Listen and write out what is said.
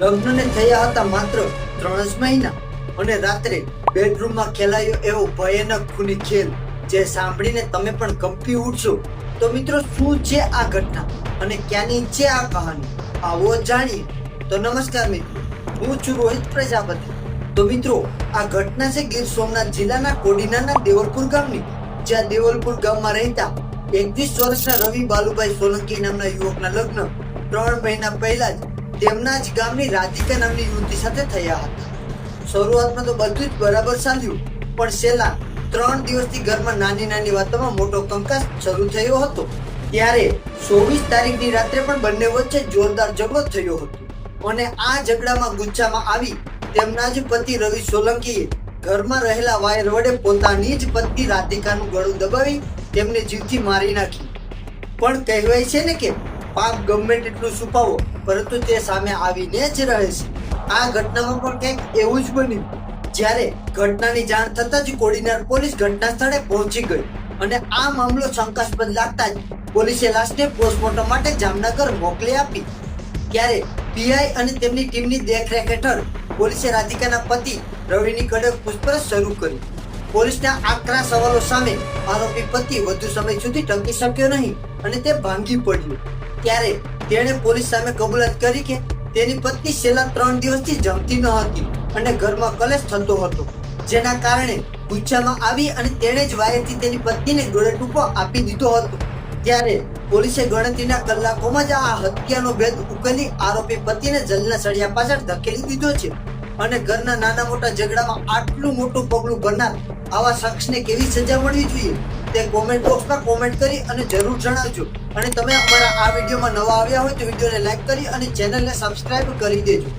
લગ્નને થયા હતા માત્ર 3 જ મહિના અને રાત્રે બેડરૂમમાં ખેલાયો એવો ભયાનક ખૂની ખેલ જે સાંભળીને તમે પણ કંપી ઉઠશો. તો મિત્રો, શું છે આ ઘટના અને ક્યાંની છે આ કહાની, આવો જાણીએ. તો નમસ્કાર મિત્રો, હું છું રોહિત પ્રજાપતિ. તો મિત્રો, આ ઘટના છે ગીર સોમનાથ જિલ્લાના કોડીનાના દેવલપુર ગામની, જ્યાં દેવલપુર ગામમાં રહેતા 31 વર્ષના રવિ બાલુભાઈ સોલંકી નામના યુવકના લગ્ન 3 મહિના પહેલા જ તેમના જ ગામની રાધિકા નામની યુવતી સાથે થયા હતા. શરૂઆતમાં તો બધું જ બરાબર ચાલ્યું, પણ છેલ્લા 3 દિવસથી ઘરમાં નાની નાની વાતોમાં મોટો કંકાસ શરૂ થયો હતો. ત્યારે 24 તારીખની રાત્રે પણ બંને વચ્ચે જોરદાર ઝઘડો થયો હતો અને આ ઝઘડામાં ગુચ્છામાં આવી તેમના જ પતિ રવિ સોલંકીએ ઘરમાં રહેલા વાયર વડે પોતાની જ પત્ની રાધિકાનું ગળું દબાવી તેમને જીવથી મારી નાખી. પણ કહેવાય છે ને કે પાપ ગમે તેટલું છુપાવો પરંતુ તે સામે આવીને જ રહે છે. આ ઘટનામાં પણ કંઈક એવું જ બન્યું. જ્યારે ઘટનાની જાણ થતાં જ કોડીનાર પોલીસ ઘટના સ્થળે પહોંચી ગઈ અને આ મામલો શંકાસ્પદ લાગતા જ પોલીસે લાશને પોસ્ટમોર્ટમ માટે જામનગર મોકલી આપી. ત્યારે પીઆઈ અને તેમની ટીમની દેખરેખ હેઠળ પોલીસે રાધિકાના પતિ રવિની કડક પૂછપરછ શરૂ કરી. પોલીસના આકરા સવાલો સામે આરોપી પતિ વધુ સમય સુધી ટકી શક્યો નહીં અને તે ભાંગી પડ્યો. ત્યારે તેણે પોલીસ સામે કબૂલાત કરી કે તેની પત્ની છેલ્લા 3 દિવસથી જમતી ન હતી અને ઘરમાં કલેશ થતો હતો, જેના કારણે ગુચ્છામાં આવી અને તેણે જ વાયરથી તેની પત્નીને ગળે ટૂંકો આપી દીધો હતો. ત્યારે પોલીસે ગણતરીના કલાકોમાં જ આ હત્યાનો ભેદ ઉકેલી આરોપી પતિને જલના સળિયા પાછળ ધકેલી દીધો છે. અને ઘરના નાના મોટા ઝઘડામાં આટલું મોટું પગલું ભરનાર આવા શખ્સને કેવી સજા મળવી જોઈએ તે કોમેન્ટ બોક્સમાં કોમેન્ટ કરી અને જરૂર જણાવજો. અને તમે અમારા આ વિડીયોમાં નવા આવ્યા હોય તો વિડીયોને લાઈક કરી અને ચેનલને સબસ્ક્રાઇબ કરી દેજો.